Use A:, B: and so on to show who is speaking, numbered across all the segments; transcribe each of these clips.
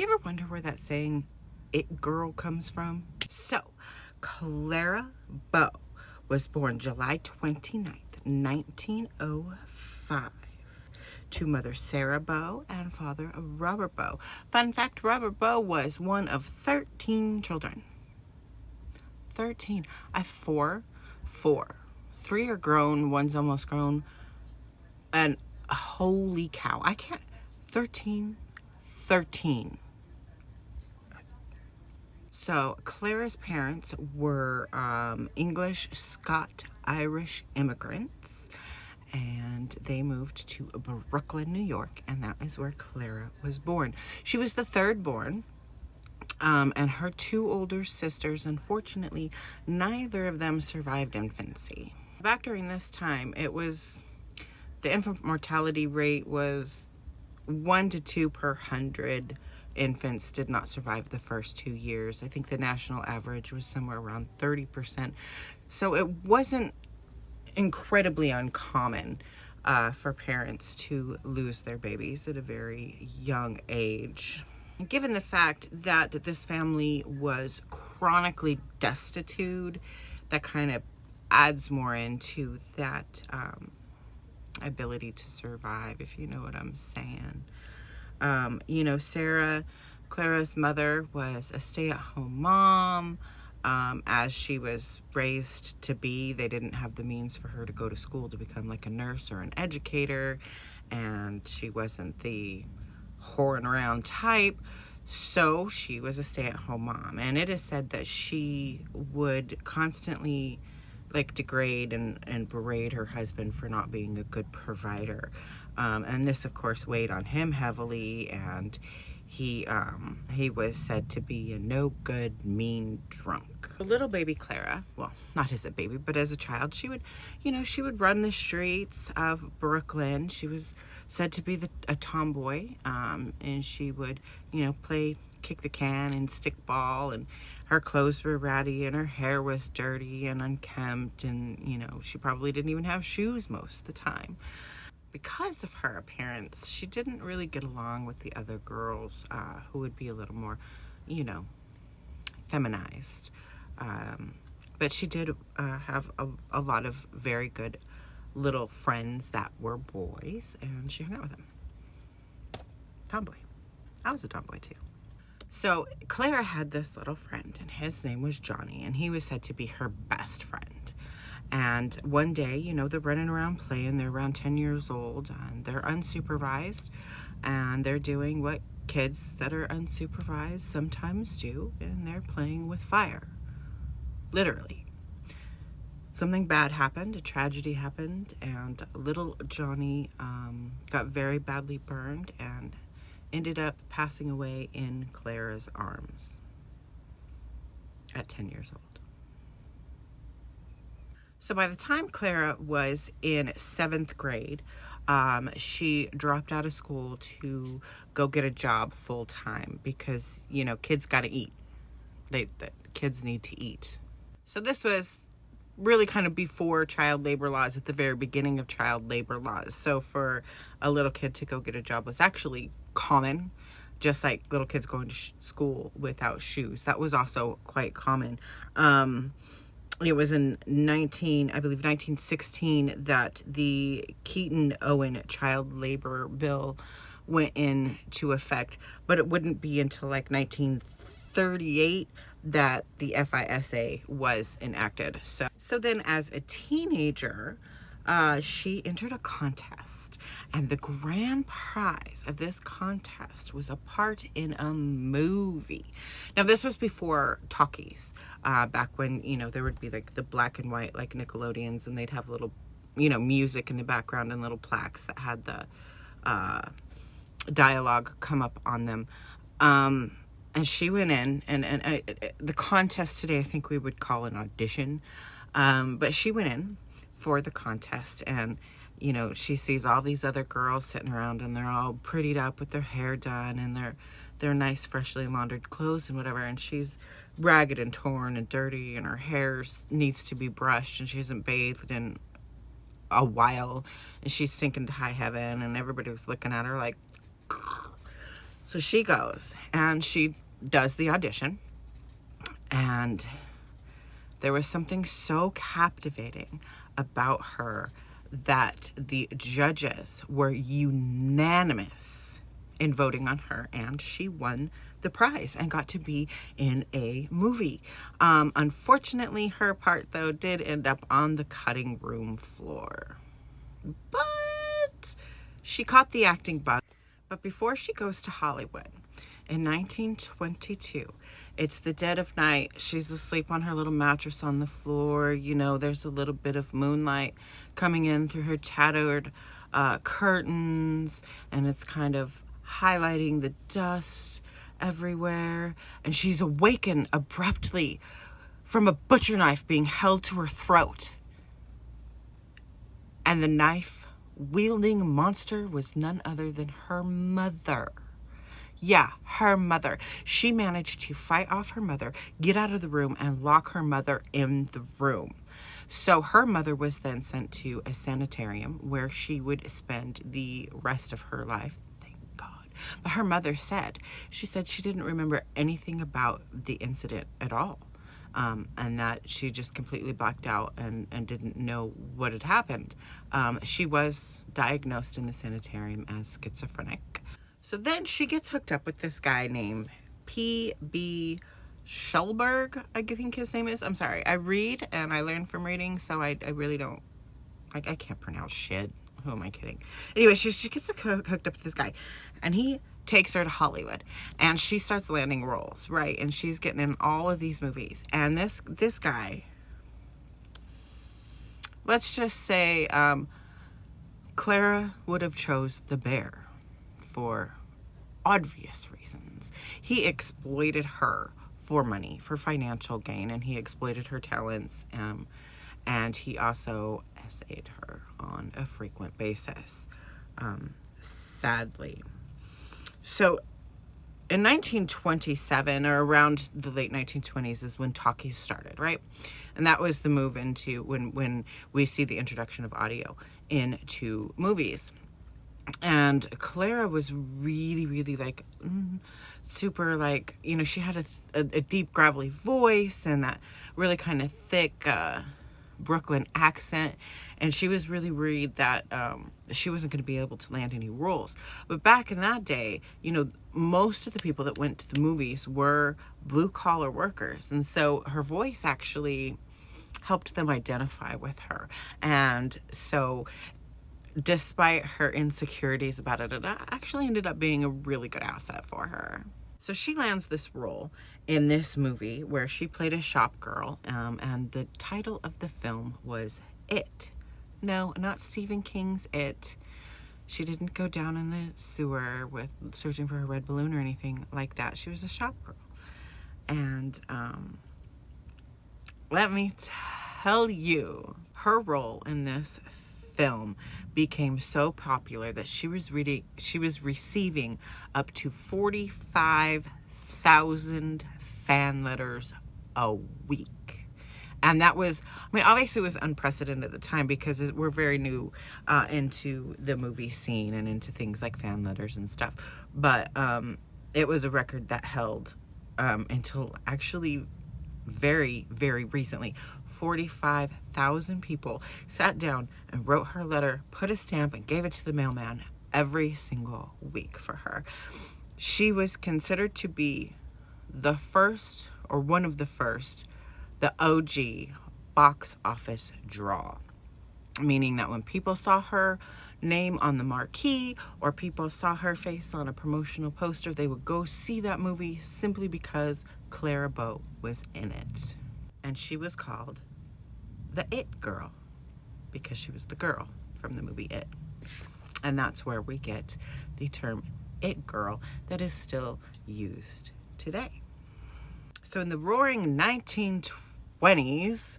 A: You ever wonder where that saying, it girl, comes from? So, Clara Bow was born July 29th, 1905, to mother Sarah Bow and father Robert Bow. Fun fact, Robert Bow was one of 13 children. 13. I have four. Three are grown, one's almost grown. And holy cow, I can't. 13. 13. So Clara's parents were English, Scot, Irish immigrants, and they moved to Brooklyn, New York, and that is where Clara was born. She was the third born, and her two older sisters, unfortunately, neither of them survived infancy. Back during this time, the infant mortality rate was 1 to 2 per 100 infants did not survive the first 2 years. I think the national average was somewhere around 30%. So it wasn't incredibly uncommon for parents to lose their babies at a very young age. Given the fact that this family was chronically destitute, that kind of adds more into that ability to survive, if you know what I'm saying. Sarah, Clara's mother, was a stay-at-home mom. As she was raised to be, they didn't have the means for her to go to school to become like a nurse or an educator, and she wasn't the whoring around type, so she was a stay-at-home mom. And it is said that she would constantly degrade and berate her husband for not being a good provider. And this, of course, weighed on him heavily, and he was said to be a no good, mean drunk. Little baby Clara, well, not as a baby, but as a child, she would run the streets of Brooklyn. She was said to be a tomboy, and she would, kick the can and stick ball, and her clothes were ratty, and her hair was dirty and unkempt, and, she probably didn't even have shoes most of the time. Because of her appearance, she didn't really get along with the other girls who would be a little more, feminized. But she did have a lot of very good little friends that were boys, and she hung out with them. Tomboy. I was a tomboy too. So Clara had this little friend, and his name was Johnny, and he was said to be her best friend. And one day, they're running around playing. They're around 10 years old, and they're unsupervised, and they're doing what kids that are unsupervised sometimes do, and they're playing with fire. Literally. Something bad happened, a tragedy happened, and little Johnny got very badly burned and ended up passing away in Clara's arms at 10 years old. So by the time Clara was in 7th grade, she dropped out of school to go get a job full time because, kids got to eat. The kids need to eat. So this was really kind of before child labor laws, at the very beginning of child labor laws. So for a little kid to go get a job was actually common, just like little kids going to school without shoes. That was also quite common. It was in 1916 that the Keaton-Owen child labor bill went into effect, but it wouldn't be until 1938 that the FISA was enacted. So then as a teenager, she entered a contest, and the grand prize of this contest was a part in a movie. Now, this was before talkies, back when, there would be the black and white, Nickelodeons, and they'd have little, music in the background and little plaques that had the dialogue come up on them. And she went in, and the contest today, I think we would call an audition, but she went in for the contest, and she sees all these other girls sitting around, and they're all prettied up with their hair done and their nice freshly laundered clothes and whatever, and she's ragged and torn and dirty, and her hair needs to be brushed, and she hasn't bathed in a while, and she's sinking to high heaven, and everybody was looking at her like So she goes and she does the audition, and there was something so captivating about her that the judges were unanimous in voting on her, and she won the prize and got to be in a movie. Unfortunately, her part, though, did end up on the cutting room floor. But she caught the acting bug. But before she goes to Hollywood, in 1922, it's the dead of night. She's asleep on her little mattress on the floor. You know, there's a little bit of moonlight coming in through her tattered curtains, and it's kind of highlighting the dust everywhere. And she's awakened abruptly from a butcher knife being held to her throat. And the knife-wielding monster was none other than her mother. Yeah, her mother. She managed to fight off her mother, get out of the room, and lock her mother in the room. So her mother was then sent to a sanitarium where she would spend the rest of her life. Thank God. But her mother said she didn't remember anything about the incident at all. And that she just completely blacked out and didn't know what had happened. She was diagnosed in the sanitarium as schizophrenic. So then she gets hooked up with this guy named P.B. Schulberg, I think his name is. I'm sorry. I read and I learn from reading, so I really don't, I can't pronounce shit. Who am I kidding? Anyway, she gets hooked up with this guy, and he takes her to Hollywood, and she starts landing roles, right? And she's getting in all of these movies. And this guy, let's just say, Clara would have chose the bear for obvious reasons. He exploited her for money, for financial gain, and he exploited her talents, and he also essayed her on a frequent basis, sadly. So in 1927, or around the late 1920s, is when talkies started, right? And that was the move into when we see the introduction of audio into movies. And Clara was really, really like super, like, you know, she had a deep gravelly voice and that really kind of thick Brooklyn accent, and she was really worried that she wasn't going to be able to land any roles. But back in that day, you know, most of the people that went to the movies were blue collar workers, and so her voice actually helped them identify with her. And so despite her insecurities about it, it actually ended up being a really good asset for her. So she lands this role in this movie where she played a shop girl, and the title of the film was It. No, not Stephen King's It. She didn't go down in the sewer with searching for a red balloon or anything like that. She was a shop girl. And let me tell you, her role in this film became so popular that she was receiving up to 45,000 fan letters a week. And that was, I mean, obviously it was unprecedented at the time because we're very new into the movie scene and into things like fan letters and stuff. But it was a record that held until actually very, very recently. 45,000 people sat down and wrote her letter, put a stamp, and gave it to the mailman every single week for her. She was considered to be the first, or one of the first, the OG box office draw. Meaning that when people saw her name on the marquee or people saw her face on a promotional poster, they would go see that movie simply because Clara Bow was in it. And she was called the It Girl because she was the girl from the movie It. And that's where we get the term It Girl that is still used today. So in the roaring 1920s,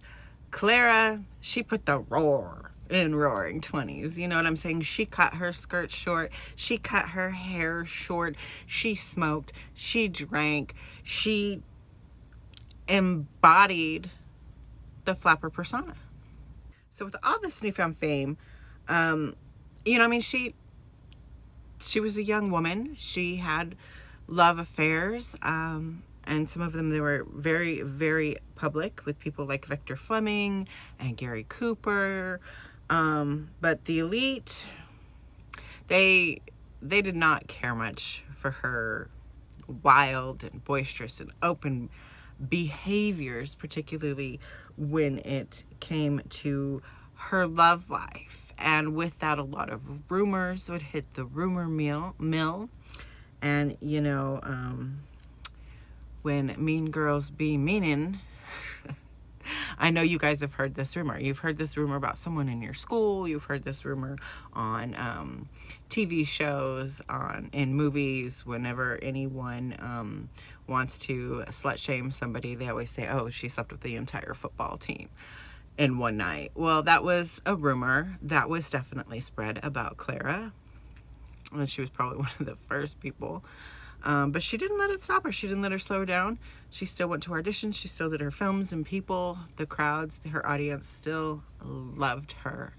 A: Clara, she put the roar in roaring 20s. You know what I'm saying? She cut her skirt short. She cut her hair short. She smoked. She drank. She embodied the flapper persona. So with all this newfound fame, you know, I mean, she was a young woman. She had love affairs. And some of them, they were very, very public with people like Victor Fleming and Gary Cooper. But the elite, they did not care much for her wild and boisterous and open behaviors, particularly when it came to her love life. And with that, a lot of rumors would hit the rumor mill. And, when mean girls be meanin', I know you guys have heard this rumor. You've heard this rumor about someone in your school. You've heard this rumor on TV shows, in movies. Whenever anyone wants to slut shame somebody, they always say, oh, she slept with the entire football team in one night. Well, that was a rumor that was definitely spread about Clara. And she was probably one of the first people. But she didn't let it stop her. She didn't let her slow her down. She still went to auditions. She still did her films, and people, the crowds, her audience still loved her.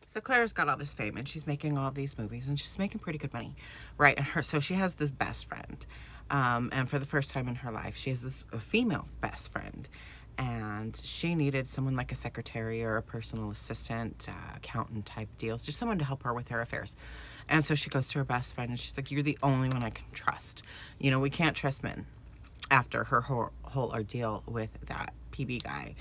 A: So Clara's got all this fame, and she's making all these movies, and she's making pretty good money, right? So she has this best friend, and for the first time in her life, she has a female best friend, and she needed someone like a secretary or a personal assistant, accountant type deals, just someone to help her with her affairs. And so she goes to her best friend, and she's like, you're the only one I can trust. We can't trust men after her whole ordeal with that PB guy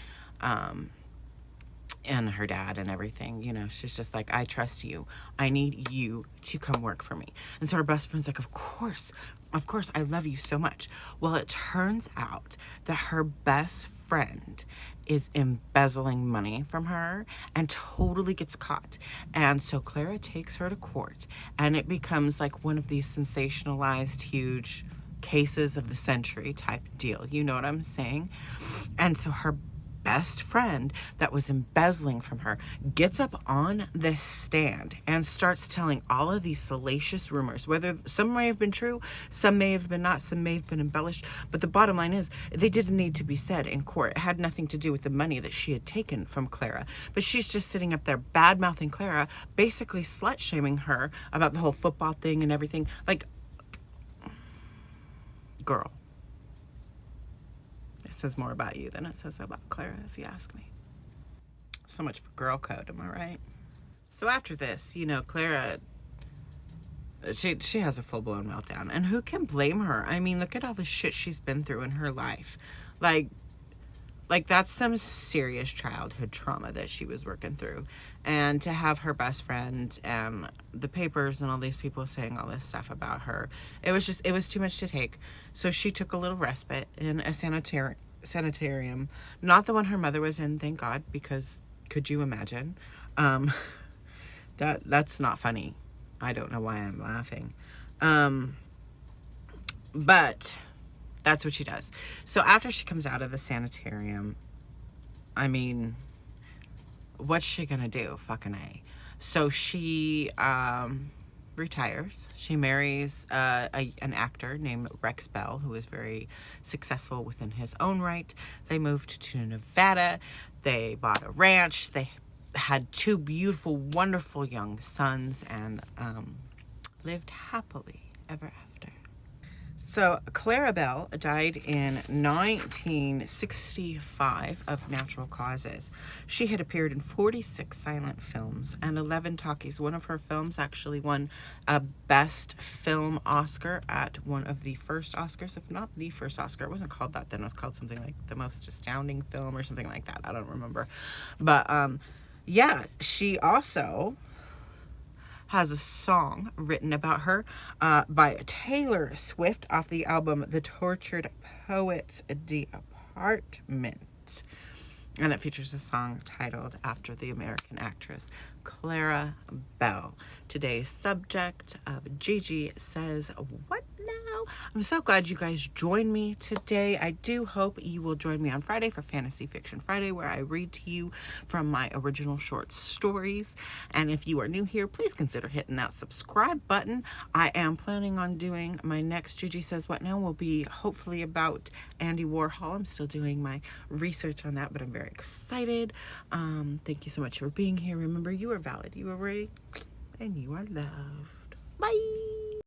A: and her dad and everything. She's just like, I trust you. I need you to come work for me. And so her best friend's like, of course, I love you so much. Well, it turns out that her best friend is embezzling money from her and totally gets caught. And so Clara takes her to court, and it becomes like one of these sensationalized, huge cases of the century type deal. You know what I'm saying? And so her best friend that was embezzling from her gets up on this stand and starts telling all of these salacious rumors, whether some may have been true, some may have been not, some may have been embellished, but the bottom line is they didn't need to be said in court. It had nothing to do with the money that she had taken from Clara, but she's just sitting up there bad-mouthing Clara, basically slut-shaming her about the whole football thing and everything. Like, girl, says more about you than it says about Clara, if you ask me. So much for girl code, am I right? So after this, Clara, she has a full-blown meltdown, and who can blame her? I mean, look at all the shit she's been through in her life. Like that's some serious childhood trauma that she was working through. And to have her best friend and the papers and all these people saying all this stuff about her, it was too much to take. So she took a little respite in a sanitarium, not the one her mother was in, thank God, because could you imagine? That's not funny. I don't know why I'm laughing. But that's what she does. So after she comes out of the sanitarium, I mean, what's she gonna do? Fucking A. So she retires. She marries an actor named Rex Bell, who is very successful within his own right. They moved to Nevada. They bought a ranch. They had 2 beautiful, wonderful young sons, and lived happily ever after. So Clara Bow died in 1965 of natural causes. She had appeared in 46 silent films and 11 talkies. One of her films actually won a Best Film Oscar at one of the first Oscars, if not the first Oscar. It wasn't called that then. It was called something like the most astounding film or something like that. I don't remember. But yeah, she also has a song written about her by Taylor Swift off the album The Tortured Poets Department. And it features a song titled after the American actress Clara Bow. Today's subject of Gigi says, what now? I'm so glad you guys joined me today. I do hope you will join me on Friday for Fantasy Fiction Friday, where I read to you from my original short stories. And if you are new here, please consider hitting that subscribe button. I am planning on doing my next Gigi Says What Now will be hopefully about Andy Warhol. I'm still doing my research on that, but I'm very excited. Thank you so much for being here. Remember, you are valid, you are worthy, and you are loved. Bye.